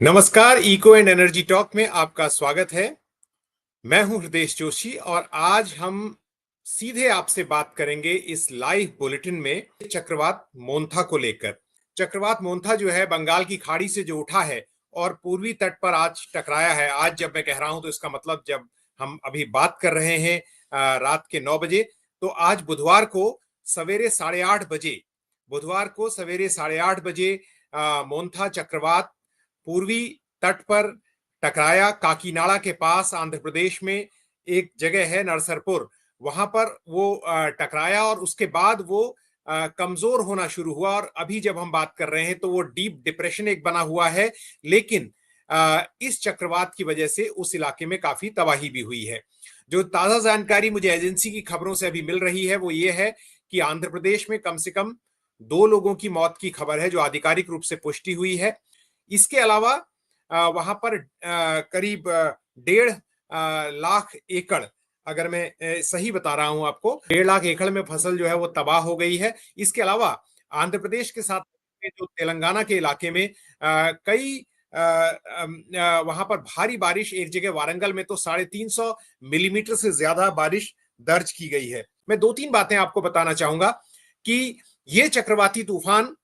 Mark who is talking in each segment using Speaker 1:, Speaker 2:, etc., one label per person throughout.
Speaker 1: नमस्कार। Eco and energy talk में आपका स्वागत है। मैं हूं हृदय जोशी और आज हम सीधे आपसे बात करेंगे इस लाइव बुलेटिन में चक्रवात मोंथा को लेकर। चक्रवात मोंथा जो है बंगाल की खाड़ी से जो उठा है और पूर्वी तट पर आज टकराया है। आज जब मैं कह रहा हूं तो इसका मतलब जब हम अभी बात कर रहे हैं रात के 9 बजे, तो आज बुधवार को सवेरे 8:30 बजे मोंथा चक्रवात पूर्वी तट पर टकराया। काकीनाडा के पास आंध्र प्रदेश में एक जगह है नरसरपुर, वहां पर वो टकराया और उसके बाद वो कमजोर होना शुरू हुआ और अभी जब हम बात कर रहे हैं तो वो डीप डिप्रेशन एक बना हुआ है। लेकिन इस चक्रवात की वजह से उस इलाके में काफी तबाही भी हुई है। जो ताजा जानकारी मुझे एजेंसी की खबरों से अभी मिल रही है वो ये है कि आंध्र प्रदेश में कम से कम 2 लोगों की मौत की खबर है जो आधिकारिक रूप से पुष्टि हुई है। इसके अलावा वहां पर करीब 1.5 लाख एकड़, अगर मैं सही बता रहा हूं आपको, 1.5 लाख एकड़ में फसल जो है वो तबाह हो गई है। इसके अलावा आंध्र प्रदेश के साथ जो तेलंगाना के इलाके में कई वहां पर भारी बारिश, एक जगह वारंगल में तो 350 मिलीमीटर से ज्यादा बारिश दर्ज की गई है। मैं 2-3 बातें आपको बताना चाहूंगा कि ये चक्रवाती तूफान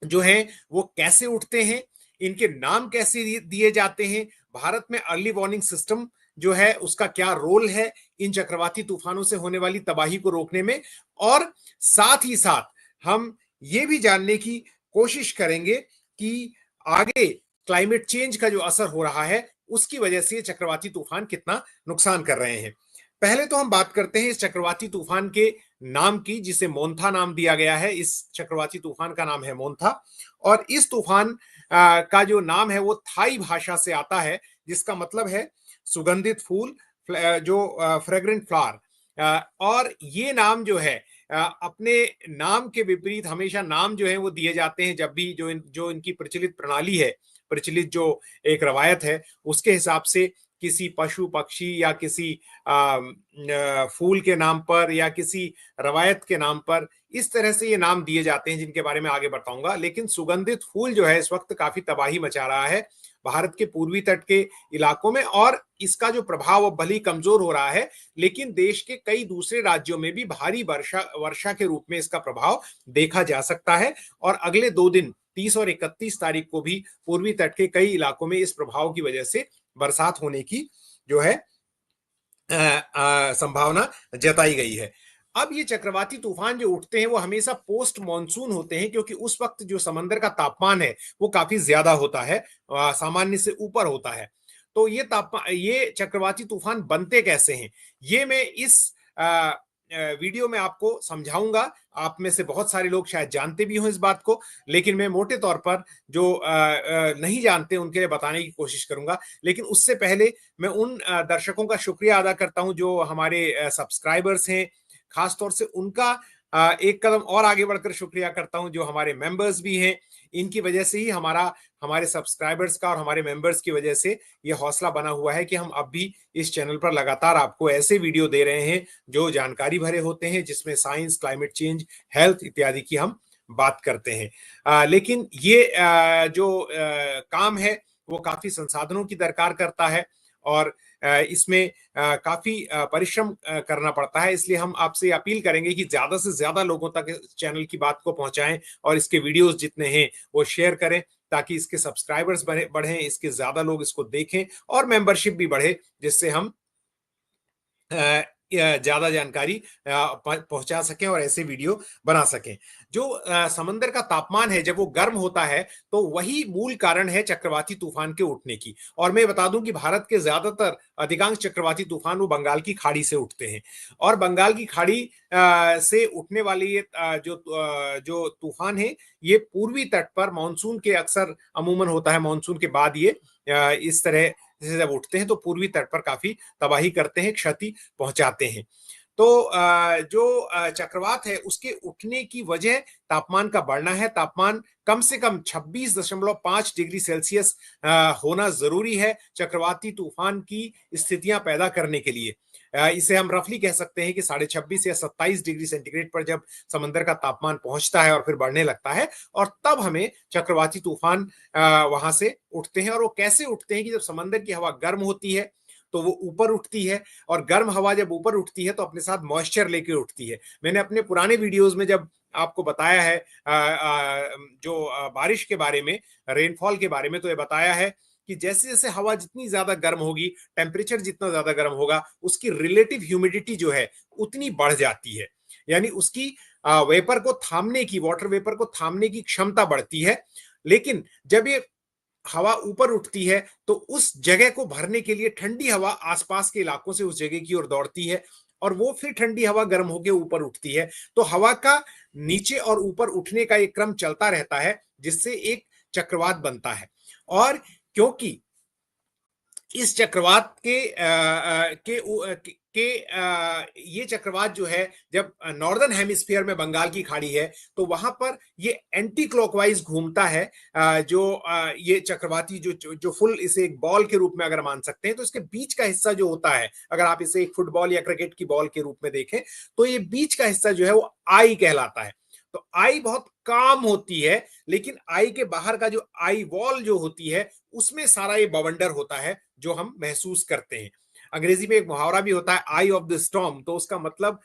Speaker 1: जो हैं वो कैसे उठते हैं, इनके नाम कैसे दिए जाते हैं, भारत में अर्ली वार्निंग सिस्टम जो है उसका क्या रोल है इन चक्रवाती तूफानों से होने वाली तबाही को रोकने में, और साथ ही साथ हम ये भी जानने की कोशिश करेंगे कि आगे क्लाइमेट चेंज का जो असर हो रहा है उसकी वजह से ये चक्रवाती तूफान कितना नुकसान कर रहे हैं। पहले तो हम बात करते हैं इस चक्रवाती तूफान के नाम की, जिसे मोंथा नाम दिया गया है। इस चक्रवाती तूफान का नाम है मोंथा और इस तूफान का जो नाम है वो थाई भाषा से आता है, जिसका मतलब है सुगंधित फूल, जो फ्रेग्रेंट फ्लावर। और ये नाम जो है अपने नाम के विपरीत हमेशा नाम जो है वो दिए जाते हैं जब भी जो इनकी प्रचलित प्रणाली है, प्रचलित जो एक रवायत है उसके हिसाब से किसी पशु पक्षी या किसी फूल के नाम पर या किसी रवायत के नाम पर इस तरह से ये नाम दिए जाते हैं, जिनके बारे में आगे बताऊंगा। लेकिन सुगंधित फूल जो है इस वक्त काफी तबाही मचा रहा है भारत के पूर्वी तट के इलाकों में, और इसका जो प्रभाव अब भले ही कमजोर हो रहा है लेकिन देश के कई दूसरे राज्यों में भी भारी वर्षा के रूप में इसका प्रभाव देखा जा सकता है। और अगले 2 दिन 30 और 31 तारीख को भी पूर्वी तट के कई इलाकों में इस प्रभाव की वजह से बरसात होने की जो है संभावना जताई गई है। अब ये चक्रवाती तूफान जो उठते हैं वो हमेशा पोस्ट मॉनसून होते हैं, क्योंकि उस वक्त जो समंदर का तापमान है वो काफी ज्यादा होता है, सामान्य से ऊपर होता है। तो ये चक्रवाती तूफान बनते कैसे हैं ये मैं इस वीडियो में आपको समझाऊंगा। आप में से बहुत सारे लोग शायद जानते भी हों इस बात को, लेकिन मैं मोटे तौर पर जो नहीं जानते उनके लिए बताने की कोशिश करूंगा। लेकिन उससे पहले मैं उन दर्शकों का शुक्रिया अदा करता हूं जो हमारे सब्सक्राइबर्स हैं, खासतौर से उनका एक कदम और आगे बढ़कर शुक्रिया करता हूं जो हमारे मेंबर्स भी हैं। इनकी वजह से ही हमारे सब्सक्राइबर्स का और हमारे मेंबर्स की वजह से ये हौसला बना हुआ है कि हम अब भी इस चैनल पर लगातार आपको ऐसे वीडियो दे रहे हैं जो जानकारी भरे होते हैं, जिसमें साइंस, क्लाइमेट चेंज, हेल्थ इत्यादि की हम बात करते हैं। लेकिन ये जो काम है वो काफी संसाधनों की दरकार करता है और इसमें काफी परिश्रम करना पड़ता है। इसलिए हम आपसे अपील करेंगे कि ज्यादा से ज्यादा लोगों तक इस चैनल की बात को पहुंचाएं और इसके वीडियोस जितने हैं वो शेयर करें, ताकि इसके सब्सक्राइबर्स बढ़ें, इसके ज्यादा लोग इसको देखें और मेंबरशिप भी बढ़े, जिससे हम ज्यादा जानकारी पहुंचा सकें और ऐसे वीडियो बना सकें। जो समंदर का तापमान है जब वो गर्म होता है तो वही मूल कारण है चक्रवाती तूफान के उठने की। और मैं बता दूं कि भारत के ज्यादातर अधिकांश चक्रवाती तूफान वो बंगाल की खाड़ी से उठते हैं, और बंगाल की खाड़ी से उठने वाली ये जो तूफान है ये पूर्वी तट पर मानसून के अक्सर अमूमन होता है, मानसून के बाद ये इस तरह से जब उठते हैं तो पूर्वी तट पर काफी तबाही करते हैं, क्षति पहुंचाते हैं। तो जो चक्रवात है उसके उठने की वजह तापमान का बढ़ना है। तापमान कम से कम 26.5 डिग्री सेल्सियस होना जरूरी है चक्रवाती तूफान की स्थितियां पैदा करने के लिए। इसे हम रफली कह सकते हैं कि 26.5 या 27 डिग्री सेंटीग्रेड पर जब समंदर का तापमान पहुंचता है और फिर बढ़ने लगता है, और तब हमें चक्रवाती तूफान वहां से उठते हैं। और वो कैसे उठते हैं कि जब समंदर की हवा गर्म होती है तो वो ऊपर उठती है, और गर्म हवा जब ऊपर उठती है तो अपने साथ मॉइस्चर लेके उठती है। मैंने अपने पुराने वीडियोस में जब आपको बताया है जो बारिश के बारे में, रेनफॉल के बारे में, तो ये बताया है कि जैसे जैसे हवा जितनी ज्यादा गर्म होगी, टेम्परेचर जितना ज्यादा गर्म होगा, उसकी रिलेटिव ह्यूमिडिटी जो है उतनी बढ़ जाती है। यानी उसकी वेपर को थामने की, वाटर वेपर को थामने की क्षमता बढ़ती है। लेकिन जब ये हवा ऊपर उठती है तो उस जगह को भरने के लिए ठंडी हवा आसपास के इलाकों से उस जगह की ओर दौड़ती है, और वो फिर ठंडी हवा गर्म होकर ऊपर उठती है। तो हवा का नीचे और ऊपर उठने का एक क्रम चलता रहता है, जिससे एक चक्रवात बनता है। और क्योंकि इस चक्रवात ये चक्रवात जो है, जब नॉर्दर्न हेमिस्फीयर में बंगाल की खाड़ी है तो वहां पर ये एंटी क्लॉकवाइज घूमता है। ये चक्रवाती जो फुल, इसे एक बॉल के रूप में अगर मान सकते हैं, तो इसके बीच का हिस्सा जो होता है, अगर आप इसे एक फुटबॉल या क्रिकेट की बॉल के रूप में देखें, तो ये बीच का हिस्सा जो है वो आई कहलाता है। तो आई बहुत काम होती है, लेकिन आई के बाहर का जो आई वॉल जो होती है, उसमें सारा ये बवंडर होता है जो हम महसूस करते हैं। अंग्रेजी में एक मुहावरा भी होता है, आई ऑफ द स्टॉर्म, तो उसका मतलब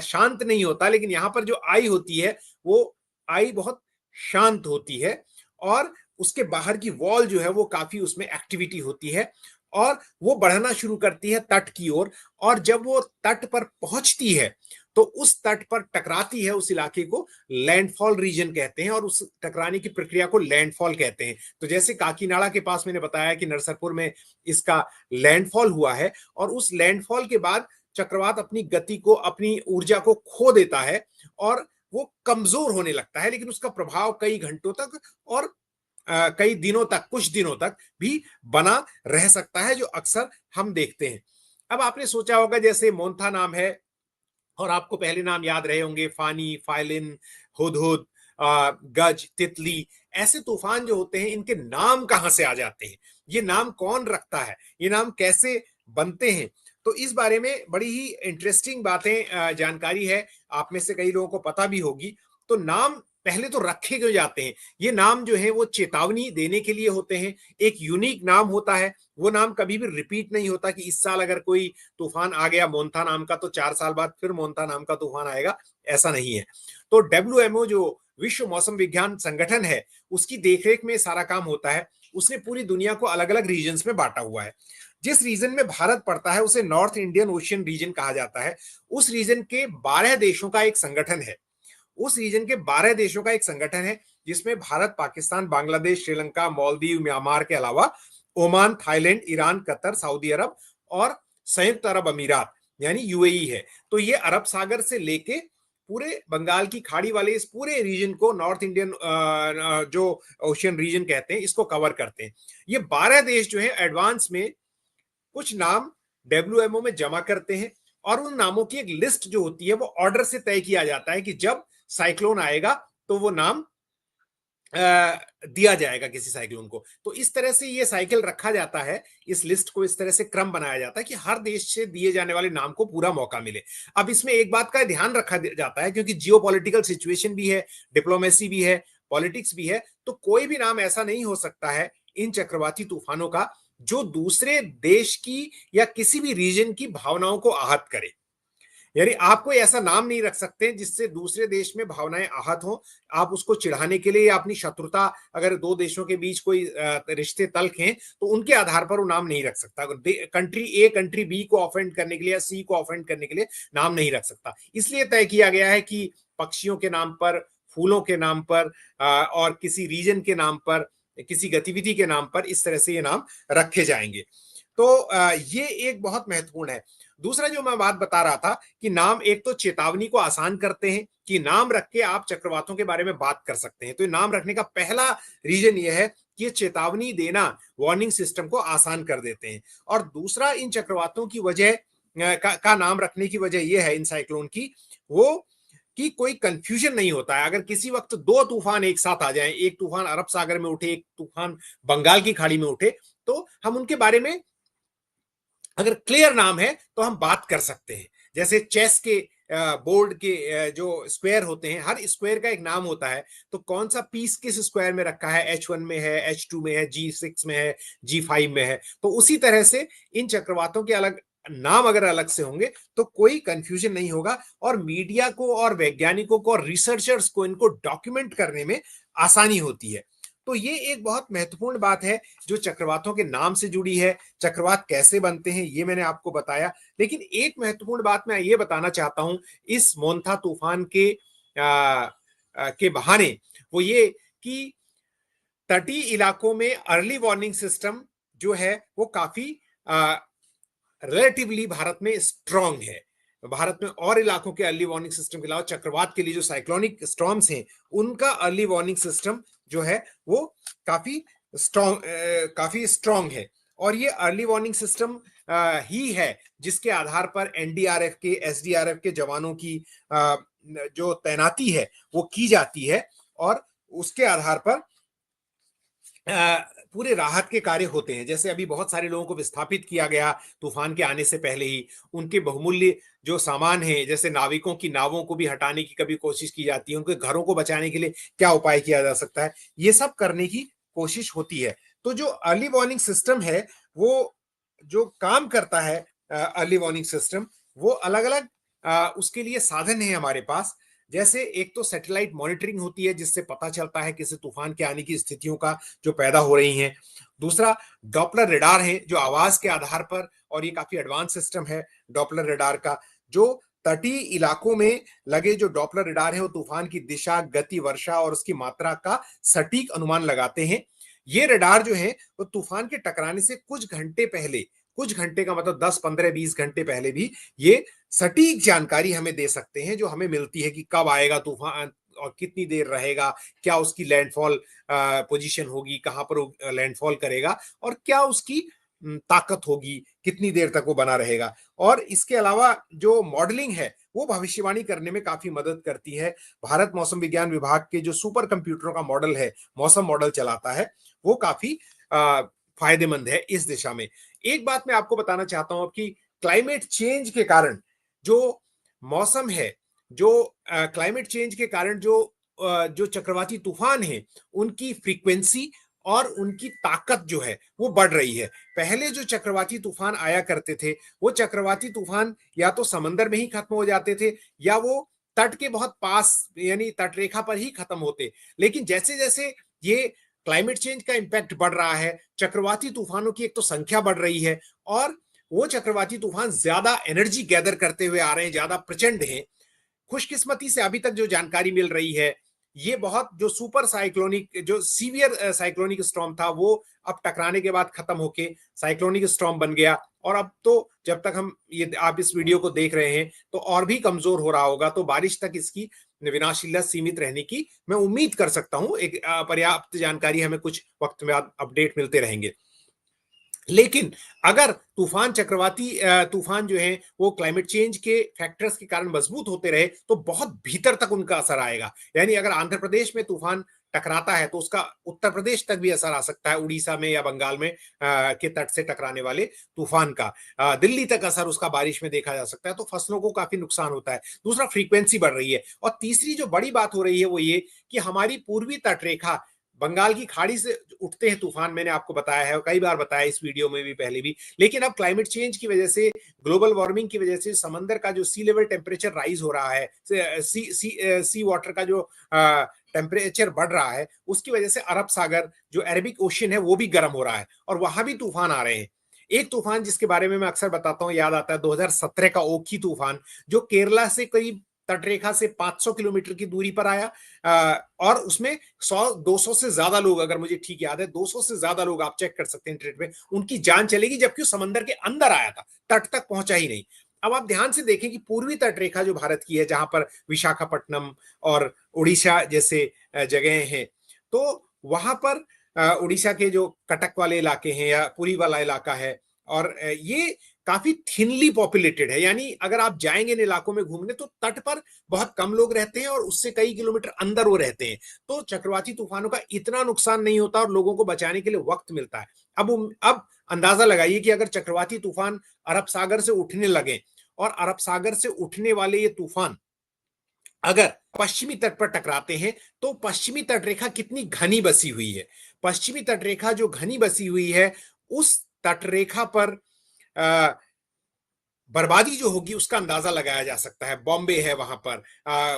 Speaker 1: शांत नहीं होता, लेकिन यहां पर जो आई होती है वो आई बहुत शांत होती है, और उसके बाहर की वॉल जो है वो काफी उसमें एक्टिविटी होती है, और वो बढ़ना शुरू करती है तट की ओर। और जब वो तट पर पहुंचती है तो उस तट पर टकराती है, उस इलाके को लैंडफॉल रीजन कहते हैं, और उस टकराने की प्रक्रिया को लैंडफॉल कहते हैं। तो जैसे काकीनाडा के पास मैंने बताया कि नरसरपुर में इसका लैंडफॉल हुआ है, और उस लैंडफॉल के बाद चक्रवात अपनी गति को, अपनी ऊर्जा को खो देता है, और वो कमजोर होने लगता है, लेकिन उसका प्रभाव कई घंटों तक और कई दिनों तक, कुछ दिनों तक भी बना रह सकता है, जो अक्सर हम देखते हैं। अब आपने सोचा होगा, जैसे मोन्था नाम है, और आपको पहले नाम याद रहे होंगे, फानी, फाइलिन, हुदहुद, गज, तितली। ऐसे तूफान जो होते हैं, इनके नाम कहां से आ जाते हैं, ये नाम कौन रखता है, ये नाम कैसे बनते हैं? तो इस बारे में बड़ी ही इंटरेस्टिंग बातें, जानकारी है, आप में से कई लोगों को पता भी होगी। तो नाम पहले तो रखे क्यों जाते हैं? ये नाम जो है वो चेतावनी देने के लिए होते हैं। एक यूनिक नाम होता है, वो नाम कभी भी रिपीट नहीं होता कि इस साल अगर कोई तूफान आ गया मोन्था नाम का, तो 4 साल बाद फिर मोन्था नाम का तूफान आएगा, ऐसा नहीं है। तो डब्ल्यूएमओ जो विश्व मौसम विज्ञान संगठन है, उसकी देखरेख में सारा काम होता है। उसने पूरी दुनिया को अलग अलग रीजन्स में बांटा हुआ है। जिस रीजन में भारत पड़ता है उसे नॉर्थ इंडियन ओशियन रीजन कहा जाता है। उस रीजन के 12 देशों का एक संगठन है। उस रीजन के 12 देशों का एक संगठन है, जिसमें भारत, पाकिस्तान, बांग्लादेश, श्रीलंका, मालदीव, म्यांमार के अलावा Oman, Thailand, Iran, Qatar, Saudi Arab और संयुक्त अरब अमीरात यानी यूएई है। तो ये अरब सागर से लेके पूरे बंगाल की खाड़ी वाले इस पूरे रीजन को नॉर्थ इंडियन जो ओशियन रीजन कहते हैं, इसको कवर करते हैं। ये 12 देश जो है एडवांस में कुछ नाम डब्ल्यूएमओ में जमा करते हैं, और उन नामों की एक लिस्ट जो होती है वो ऑर्डर से तय किया जाता है कि जब साइक्लोन आएगा तो वो नाम दिया जाएगा किसी साइक्लोन को। तो इस तरह से ये साइकिल रखा जाता है, इस लिस्ट को इस तरह से क्रम बनाया जाता है कि हर देश से दिए जाने वाले नाम को पूरा मौका मिले। अब इसमें एक बात का ध्यान रखा जाता है, क्योंकि जियो पॉलिटिकल सिचुएशन भी है, डिप्लोमेसी भी है, पॉलिटिक्स भी है, तो कोई भी नाम ऐसा नहीं हो सकता है इन चक्रवाती तूफानों का जो दूसरे देश की या किसी भी रीजन की भावनाओं को आहत करे। यानी आप कोई ऐसा नाम नहीं रख सकते जिससे दूसरे देश में भावनाएं आहत हो। आप उसको चिढ़ाने के लिए या अपनी शत्रुता, अगर दो देशों के बीच कोई रिश्ते तल्ख हैं, तो उनके आधार पर वो नाम नहीं रख सकता। कंट्री ए कंट्री बी को ऑफेंड करने के लिए या सी को ऑफेंड करने के लिए नाम नहीं रख सकता। इसलिए तय किया गया है कि पक्षियों के नाम पर, फूलों के नाम पर, और किसी रीजन के नाम पर, किसी गतिविधि के नाम पर इस तरह से ये नाम रखे जाएंगे। तो ये एक बहुत महत्वपूर्ण है। दूसरा जो मैं बात बता रहा था कि नाम एक तो चेतावनी को आसान करते हैं, कि नाम रख के आप चक्रवातों के बारे में बात कर सकते हैं। तो नाम रखने का पहला रीजन यह है कि ये चेतावनी देना वार्निंग सिस्टम को आसान कर देते हैं। और दूसरा, इन चक्रवातों की वजह का नाम रखने की वजह यह है इन साइक्लोन की, वो कि कोई कंफ्यूजन नहीं होता है। अगर किसी वक्त दो तूफान एक साथ आ जाएं, एक तूफान अरब सागर में उठे, एक तूफान बंगाल की खाड़ी में उठे, तो हम उनके बारे में अगर क्लियर नाम है तो हम बात कर सकते हैं। जैसे चेस के बोर्ड के जो स्क्वायर होते हैं, हर स्क्वायर का एक नाम होता है, तो कौन सा पीस किस स्क्वायर में रखा है, H1 में है, H2 में है, G6 में है, G5 में है, तो उसी तरह से इन चक्रवातों के अलग नाम अगर अलग से होंगे तो कोई कंफ्यूजन नहीं होगा, और मीडिया को और वैज्ञानिकों को और रिसर्चर्स को इनको डॉक्यूमेंट करने में आसानी होती है। तो ये एक बहुत महत्वपूर्ण बात है जो चक्रवातों के नाम से जुड़ी है। चक्रवात कैसे बनते हैं ये मैंने आपको बताया, लेकिन एक महत्वपूर्ण बात मैं ये बताना चाहता हूं इस मोन्था तूफान के बहाने, वो ये कि तटीय इलाकों में अर्ली वार्निंग सिस्टम जो है वो काफी रिलेटिवली भारत में स्ट्रांग है। भारत में और इलाकों के अर्ली वार्निंग सिस्टम के अलावा चक्रवात के लिए जो साइक्लोनिक स्टॉर्म्स हैं उनका अर्ली वार्निंग सिस्टम जो है वो काफी स्ट्रांग है। और ये अर्ली वार्निंग सिस्टम ही है जिसके आधार पर एनडीआरएफ के, एसडीआरएफ के जवानों की जो तैनाती है वो की जाती है, और उसके आधार पर पूरे राहत के कार्य होते हैं। जैसे अभी बहुत सारे लोगों को विस्थापित किया गया तूफान के आने से पहले ही, उनके बहुमूल्य जो सामान है, जैसे नाविकों की नावों को भी हटाने की कभी कोशिश की जाती है, उनके घरों को बचाने के लिए क्या उपाय किया जा सकता है, ये सब करने की कोशिश होती है। तो जो अर्ली वार्निंग सिस्टम है वो जो काम करता है, अर्ली वार्निंग सिस्टम, वो अलग अलग उसके लिए साधन है हमारे पास। जैसे एक तो सैटेलाइट मॉनिटरिंग होती है जिससे पता चलता है किसी तूफान के आने की स्थितियों का जो पैदा हो रही हैं। दूसरा डॉपलर रेडार है जो आवाज के आधार पर, और ये काफी एडवांस सिस्टम है डॉपलर रेडार का, जो तटीय इलाकों में लगे जो डॉपलर रेडार है वो तूफान की दिशा, गति, वर्षा और उसकी मात्रा का सटीक अनुमान लगाते हैं। ये रेडार जो है वो तूफान के टकराने से कुछ घंटे पहले, कुछ घंटे का मतलब 10, 15, 20 घंटे पहले भी ये सटीक जानकारी हमें दे सकते हैं, जो हमें मिलती है कि कब आएगा तूफान और कितनी देर रहेगा, क्या उसकी लैंडफॉल पोजीशन होगी, कहां पर लैंडफॉल करेगा, और क्या उसकी ताकत होगी, कितनी देर तक वो बना रहेगा। और इसके अलावा जो मॉडलिंग है वो भविष्यवाणी करने में काफी मदद करती है। भारत मौसम विज्ञान विभाग के जो सुपर कंप्यूटरों का मॉडल है, मौसम मॉडल चलाता है, वो काफी फायदेमंद है इस दिशा में। एक बात मैं आपको बताना चाहता हूं कि क्लाइमेट चेंज के कारण जो मौसम है, जो क्लाइमेट चेंज के कारण जो चक्रवाती तूफान है उनकी फ्रीक्वेंसी और उनकी ताकत जो है वो बढ़ रही है। पहले जो चक्रवाती तूफान आया करते थे वो चक्रवाती तूफान या तो समंदर में ही खत्म हो जाते थे या वो तट के बहुत पास यानी तटरेखा पर ही खत्म होते। लेकिन जैसे जैसे ये क्लाइमेट चेंज का इंपैक्ट बढ़ रहा है, चक्रवाती तूफानों की एक तो संख्या बढ़ रही है, और वो चक्रवाती तूफान ज्यादा एनर्जी गैदर करते हुए आ रहे हैं, ज्यादा प्रचंड हैं। खुशकिस्मती से अभी तक जो जानकारी मिल रही है, ये बहुत जो सुपर साइक्लोनिक, जो सीवियर साइक्लोनिक स्टॉर्म था वो अब टकराने के बाद खत्म होके साइक्लोनिक स्टॉर्म बन गया, और अब तो जब तक हम ये आप इस वीडियो को देख रहे हैं तो और भी कमजोर हो रहा होगा, तो बारिश तक इसकी विनाशशीलता सीमित रहने की मैं उम्मीद कर सकता हूं। एक पर्याप्त जानकारी हमें कुछ वक्त में अपडेट मिलते रहेंगे। लेकिन अगर चक्रवाती तूफान जो है वो क्लाइमेट चेंज के फैक्टर्स के कारण मजबूत होते रहे तो बहुत भीतर तक उनका असर आएगा। यानी अगर आंध्र प्रदेश में तूफान टकराता है तो उसका उत्तर प्रदेश तक भी असर आ सकता है, उड़ीसा में या बंगाल में के तट से टकराने वाले तूफान का दिल्ली तक असर उसका बारिश में देखा जा सकता है, तो फसलों को काफी नुकसान होता है। दूसरा, फ्रीक्वेंसी बढ़ रही है, और तीसरी जो बड़ी बात हो रही है वो ये कि हमारी पूर्वी तटरेखा, बंगाल की खाड़ी से उठते हैं तूफान, मैंने आपको बताया है, कई बार बताया इस वीडियो में भी पहले भी, लेकिन अब क्लाइमेट चेंज की वजह से, ग्लोबल वार्मिंग की वजह से समंदर का जो सी लेवल टेम्परेचर राइज हो रहा है, सी वाटर का जो टेम्परेचर बढ़ रहा है, उसकी वजह से अरब सागर जो अरेबिक ओशन है वो भी गर्म हो रहा है और वहां भी तूफान आ रहे हैं। एक तूफान जिसके बारे में मैं अक्सर बताता हूं, याद आता है 2017 का ओखी तूफान, जो केरला से करीब तटरेखा से 500 किलोमीटर की दूरी पर आया, और उसमें 100-200 से ज्यादा लोग, अगर मुझे ठीक याद है 200 से ज्यादा लोग, आप चेक कर सकते हैं इंटरनेट में, उनकी जान चलेगी, जबकि समंदर के अंदर आया था, तट तक पहुंचा ही नहीं। अब आप ध्यान से देखें कि पूर्वी तटरेखा जो भारत की है, जहां पर विशाखापट्टनम और उड़ीसा जैसे जगह हैं, तो वहां पर उड़ीसा के जो कटक वाले इलाके हैं या पुरी वाला इलाका है, और ये काफी थिनली पॉपुलेटेड है, यानी अगर आप जाएंगे इन इलाकों में घूमने तो तट पर बहुत कम लोग रहते हैं और उससे कई किलोमीटर अंदर वो रहते हैं, तो चक्रवाती तूफानों का इतना नुकसान नहीं होता और लोगों को बचाने के लिए वक्त मिलता है। अब अंदाजा लगाइए कि अगर चक्रवाती तूफान अरब सागर से उठने लगे और अरब सागर से उठने वाले ये तूफान अगर पश्चिमी तट पर टकराते हैं तो पश्चिमी तटरेखा कितनी घनी बसी हुई है। पश्चिमी तटरेखा जो घनी बसी हुई है, उस तटरेखा पर बर्बादी जो होगी उसका अंदाजा लगाया जा सकता है। बॉम्बे है वहां पर,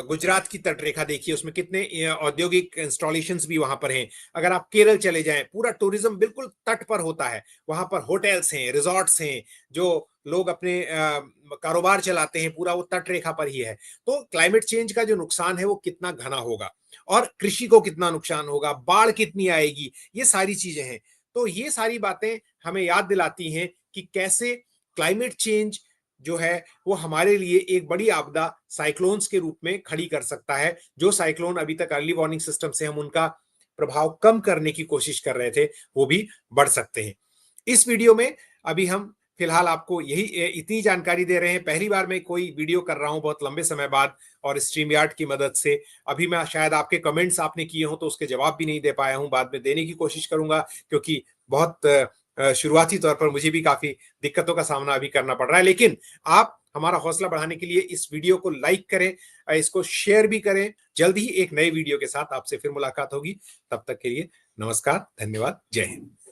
Speaker 1: गुजरात की तटरेखा देखिए, उसमें कितने औद्योगिक इंस्टॉलेशंस भी वहां पर हैं। अगर आप केरल चले जाएं, पूरा टूरिज्म बिल्कुल तट पर होता है, वहां पर होटल्स हैं, रिजॉर्ट्स हैं, जो लोग अपने कारोबार चलाते हैं, पूरा वो तट रेखा पर ही है। तो क्लाइमेट चेंज का जो नुकसान है वो कितना घना होगा और कृषि को कितना नुकसान होगा, बाढ़ कितनी आएगी, ये सारी चीजें हैं। तो ये सारी बातें हमें याद दिलाती हैं कि कैसे क्लाइमेट चेंज जो है वो हमारे लिए एक बड़ी आपदा साइक्लोन्स के रूप में खड़ी कर सकता है। जो साइक्लोन अभी तक अर्ली वार्निंग सिस्टम से हम उनका प्रभाव कम करने की कोशिश कर रहे थे, वो भी बढ़ सकते हैं। इस वीडियो में अभी हम फिलहाल आपको यही इतनी जानकारी दे रहे हैं। पहली बार मैं कोई वीडियो कर रहा हूं बहुत लंबे समय बाद और स्ट्रीम यार्ड की मदद से। अभी मैं शायद आपके कमेंट्स आपने किए हो तो उसके जवाब भी नहीं दे पाया हूं, बाद में देने की कोशिश करूंगा, क्योंकि बहुत शुरुआती तौर पर मुझे भी काफी दिक्कतों का सामना अभी करना पड़ रहा है। लेकिन आप हमारा हौसला बढ़ाने के लिए इस वीडियो को लाइक करें, इसको शेयर भी करें। जल्द ही एक नए वीडियो के साथ आपसे फिर मुलाकात होगी। तब तक के लिए नमस्कार, धन्यवाद, जय हिंद।